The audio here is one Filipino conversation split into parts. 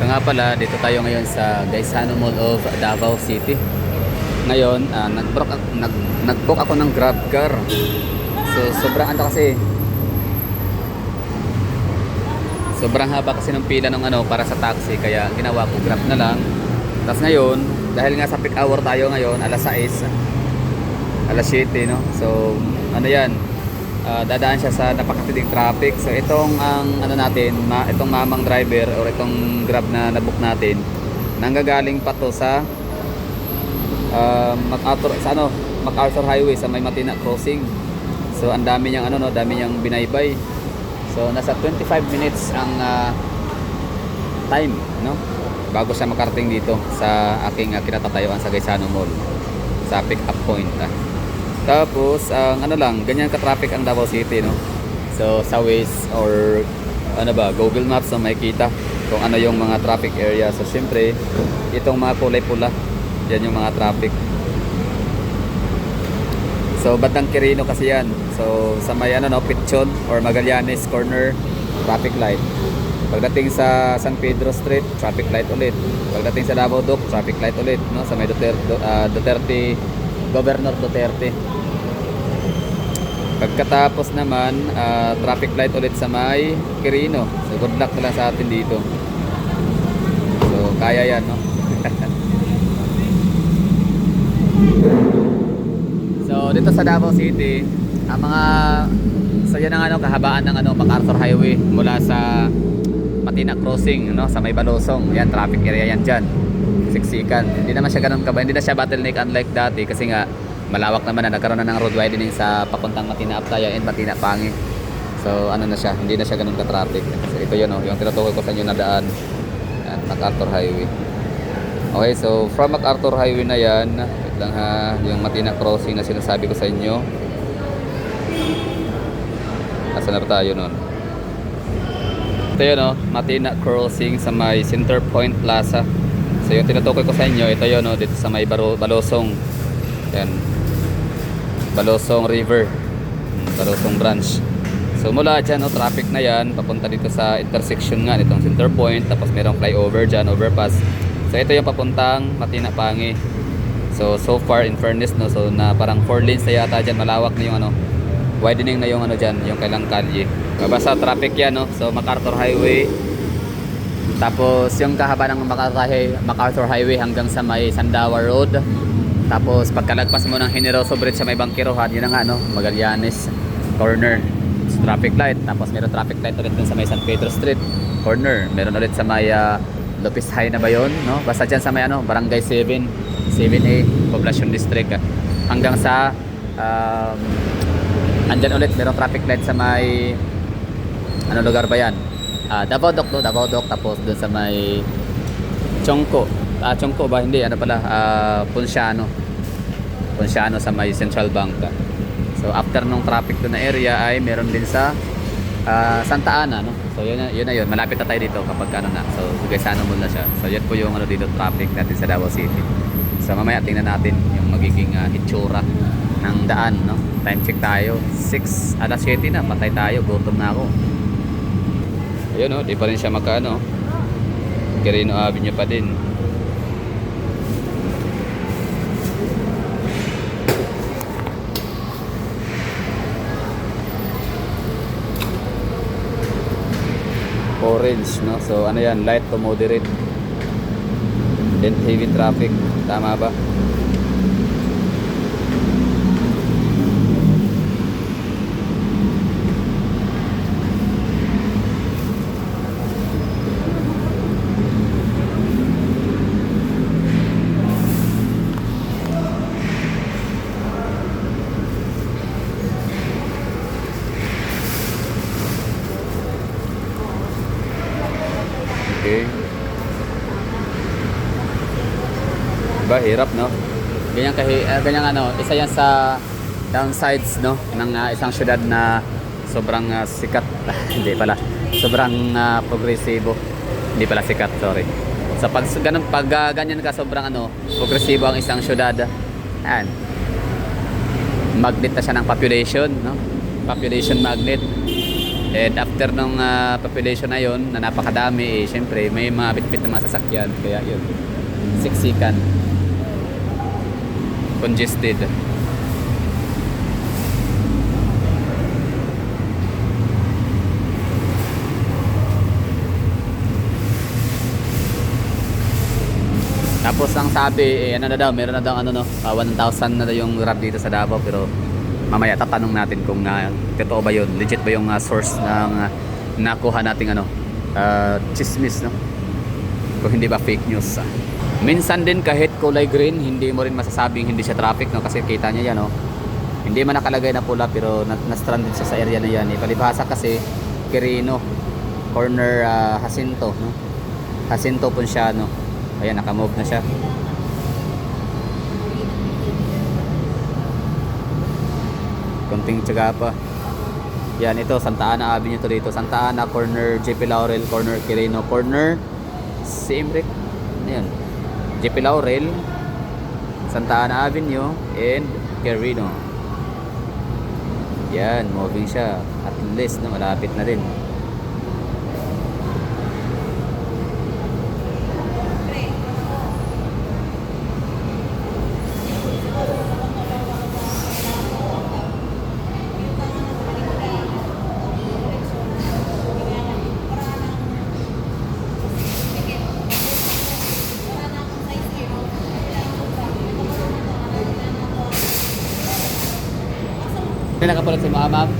nga pala, dito tayo ngayon sa Gaisano Mall of Davao City. Ngayon, nag-book ako ng Grab car. So, sobrang haba kasi ng pila ng para sa taxi, kaya ginawa ko Grab na lang. Tapos ngayon, dahil nga sa peak hour tayo ngayon, alas 6, alas 7, no? So, dadaan siya sa napakatinding traffic. So itong itong mamang driver or itong Grab na nabook natin, nanggagaling pa to sa MacArthur Highway sa May Matina Crossing. So ang dami niyang dami niyang binaybay. So nasa 25 minutes ang time, no? Bago siya makarating dito sa aking kinatatayuan sa Gaisano Mall, sa pick up point. Tapos, ganyan ka-traffic ang Davao City, no? So, sa Waze or Google Maps na makikita kung ano yung mga traffic area. So, syempre, itong mga kulay pula, yan yung mga traffic. So, Batang Quirino kasi yan. So, sa may Pichon or Magallanes Corner, traffic light. Pagdating sa San Pedro Street, traffic light ulit. Pagdating sa Davao Dock, traffic light ulit, no? Sa may Governor Duterte. Pagkatapos naman, traffic light ulit sa may Quirino. So good luck na lang sa atin dito. So kaya yan, no? So dito sa Davao City, yan ang kahabaan ng MacArthur Highway mula sa Matina Crossing, no? Sa may Balosong. Yan, traffic area yan dyan. Siksikan. Hindi naman siya ganun hindi na siya bottleneck unlike dati kasi nga malawak naman na, nagkaroon na ng road widening sa papuntang Matina Aptaya and Matina Pangi. So na siya, hindi na siya ganun ka-traffic. So ito yun, yung tinutukoy ko sa inyo na daan. Yan, MacArthur Highway. Okay, so from MacArthur Highway na yan, wait lang ha, yung Matina Crossing na sinasabi ko sa inyo. Asan na tayo nun? Ito yun, Matina Crossing sa may Center Point Plaza. So yung tinutukoy ko sa inyo, ito yun, dito sa may Balosong. Yan, Balosong River, Balosong Branch. So mula dyan, traffic na yan papunta dito sa intersection nga nitong Center Point. Tapos merong flyover dyan, overpass. So ito yung papuntang Matina Pangi. So far in fairness, no, so na parang 4 lanes na yata dyan. Malawak na yung widening na yung dyan, yung kailang kalye. Basta traffic yan, no. So MacArthur Highway, tapos yung kahaba ng MacArthur Highway hanggang sa may Sandawa Road. Tapos pagkalagpas mo ng Generoso Bridge sa may Bangkirohan, yun na nga, Magallanes Corner, traffic light. Tapos meron traffic light ulit dun sa may San Pedro Street Corner. Meron ulit sa may Lopez High na ba yun, no? Basta dyan sa may Barangay 7A Poblacion District, hanggang sa andyan ulit meron traffic light sa may lugar ba yan? Davao Dock, no? Davao Dock. Tapos dun sa may Chongco ba? Hindi, Ponciano sa may Central Bank. So after nung traffic doon na area ay meron din sa Santa Ana, no? So yun na yun, malapit na tayo dito kapag na. So Gaisano Mall na siya. So yan po yung dito traffic natin sa Davao City. So mamaya tingnan natin yung magiging itsura ng daan, no? Time check tayo, alas 7 na, patay tayo, gutom na ako. Ayun, di pa rin siya Quirino Avenue pa din. Orange, no? So yan, light to moderate, then heavy traffic, tama ba? Okay. Diba, hirap, no? Ganyan isa yan sa downsides, no, ng isang syudad na sobrang sikat. Hindi pala. Sobrang progresibo. Hindi pala sikat, sorry. So pag ganyan ka sobrang progresibo ang isang syudad, yan. Magnet na siya ng population, no? Population magnet. And after nung population na yon na napakadami, syempre may mga bitbit na mga sasakyan, kaya yun, siksikan, congested. Tapos ang sabi, ano na daw, meron na daw 1,000 na daw yung Grab dito sa Davao, pero mamaya tatanong natin kung totoo ba yun, legit ba yung source ng nakuha nating chismis, no? Kung hindi ba fake news. Minsan din kahit kulay green, hindi mo rin masasabing hindi siya traffic, no? Kasi kita niya yan, no? Hindi man nakalagay na pula, pero na-stranded siya sa area na yan. Palibhasa kasi Quirino, corner Jacinto, no? Jacinto Ponciano. Ayan, nakamove na siya. Konting tiyaga pa. Yan, ito Santa Ana Avenue to dito. Santa Ana, corner JP Laurel, corner Quirino, corner Simbrick. Ayan, JP Laurel, Santa Ana Avenue, and Quirino. Yan, moving siya. At least, no, malapit na din. Hindi nakapulat si mga ma'am?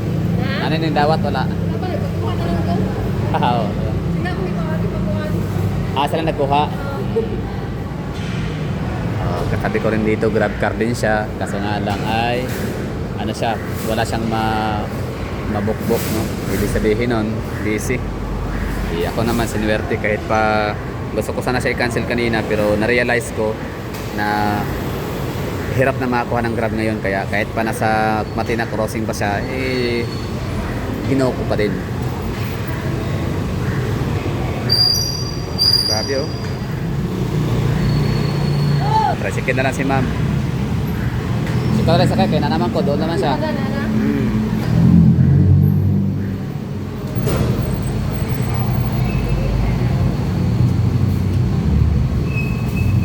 Ano yung dawat? Wala? Oo. Sila nagkuha? Katabi ko rin dito, grab car din siya. Kaso nga lang ay, ano siya, wala siyang mabukbok, no? Ibig sabihin nun, busy. Ako naman sinuwerte kahit pa gusto ko sana siya i-cancel kanina, pero na-realize ko na hirap na makakuha ng grab ngayon, kaya kahit pa nasa Matina crossing pa siya, ginawa ko pa din. Grabe, oh. Tricycle na lang si ma'am. Ikaw rin sakay, kaya na naman ko, doon naman siya.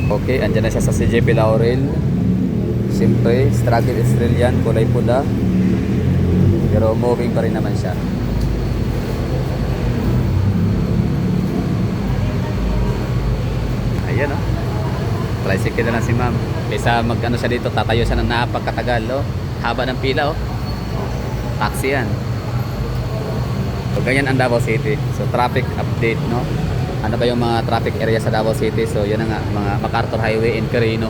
Okay, andyan na siya sa CJP Laurel. Siyempre, struggle is real yan, kulay pula. Pero moving pa rin naman siya. Ayan, oh. Tricycle na lang si ma'am. Kaysa mag-ano siya dito, tatayo siya ng napakatagal, oh. Haba ng pila, oh. Taxi yan. So, ganyan ang Davao City. So, traffic update, no? Ano ba yung mga traffic area sa Davao City? So, yun na nga, mga MacArthur Highway and Quirino.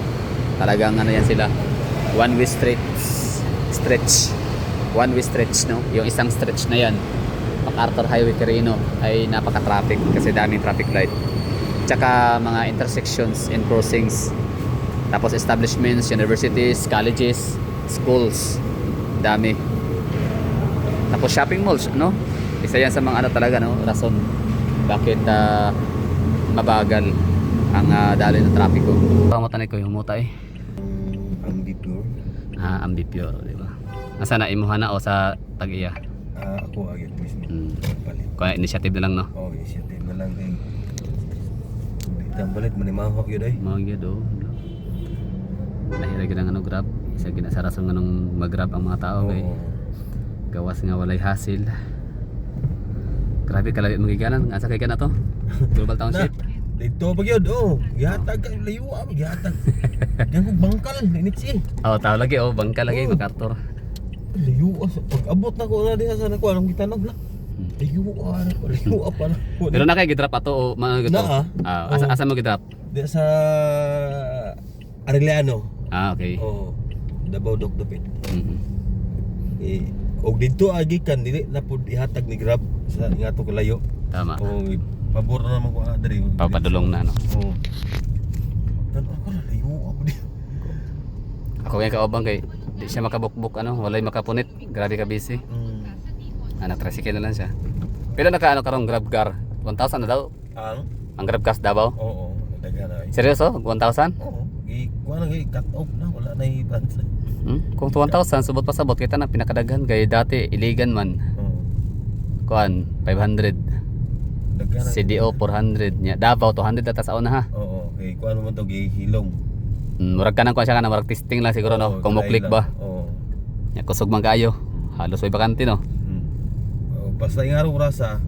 Talagang ano yan sila, one-way stretch. One-way stretch, no? Yung isang stretch na yan, MacArthur Highway Quirino, ay napaka-traffic kasi daming traffic light. Tsaka mga intersections and crossings. Tapos establishments, universities, colleges, schools. Dami. Tapos shopping malls, no? Isa yan sa mga ano talaga, no? Rason bakit mabagal ang daloy ng trapiko. Pamutanay ko yung muta eh. Ambipure. Ambipure, di ba? Asa na imuha na o sa tag-iya? Ako agad mismo. Palit. Kaya initiative na lang, no? Oh, initiative na lang kay. Tambalit manimahok yun ay. Mga gyud oh. Nahirag ng ano grab. Isa ginasarason nga nung mag-grab ang mga tao kay gawas nga walay hassle. Grabe kalabi magiganan. Asa kay kana to? Global Township. Dito pag yun, gihatag ka, layo ang gihatag. Yan kong bangkal, initsi. Tao lagi bangka lagi MacArthur. Layo, pag abot na ko na diha sa nakuha, anong gitanag na. Layo pa na. Pero na kay gidrap ato o mga gito? Asa mo gidrap? Diya sa Arellano. Okay. Davao Dokdopit. Og dito agi kan dili na pud ihatag ni Grab sa ingato kalayo. Tama. Pabor na naman ko diri. Papadulong na, no? Dan ako na layo ako di. Ako kaya kaobang kay di siya makabukbuk walay makapunit. Grabe ka busy. Tricycle na lang siya. Pero naka karong Grab car 1,000 na daw. Ang Grab car Davao? Oo, daghan na. Seryoso? 1,000? Oo. Kuha na cut off na wala na i-branch. Kung 1,000 subot pa sabot kita na pinakadaghan kay dati iligan man. kuan 500. Daghan ang- CDO 400 nya. Davao 200 ata sa una ha. Oo, kay kuan mo man to gihilom. Murag ka nang kuan siya kana murag testing lang siguro no. Oo, Kung mo try click lang. ba. Oo. Nya kusog man kaayo. Halos may bakante no. Oh, basta yung araw rasa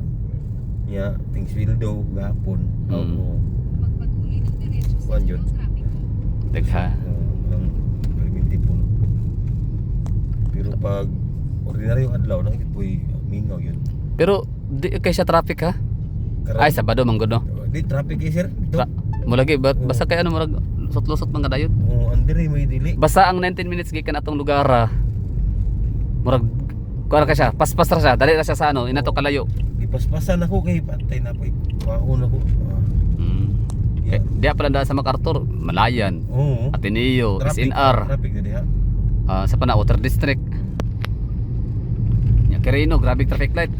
niya, Tingswildo, gahapon. Oo. Magpatuloy ng diretso sa Kuan yun. ng trapiko. Dagha. Ang perminti po. Pero pag ordinaryong adlaw, nakikita po mingaw yun. Pero di kay siya traffic ha. Ay Sabado man gud no. Di traffic eh sir. Ito. Mo lagi basta kay ano murag lusot-lusot man kadayon. Oo, andre may dili. Basta ang 19 minutes gikan atong lugar murag kuara ka siya, paspas ra siya, dali ra siya sa ano, inato kalayo. Ipaspasan ako kay patay na po. Waon ako. Yeah. Dia pala daan sa MacArthur, Malayan, Oo. Ateneo, Traffic, SNR, Traffic na diha. sa pana Outer District. Nya Quirino, grabe traffic light.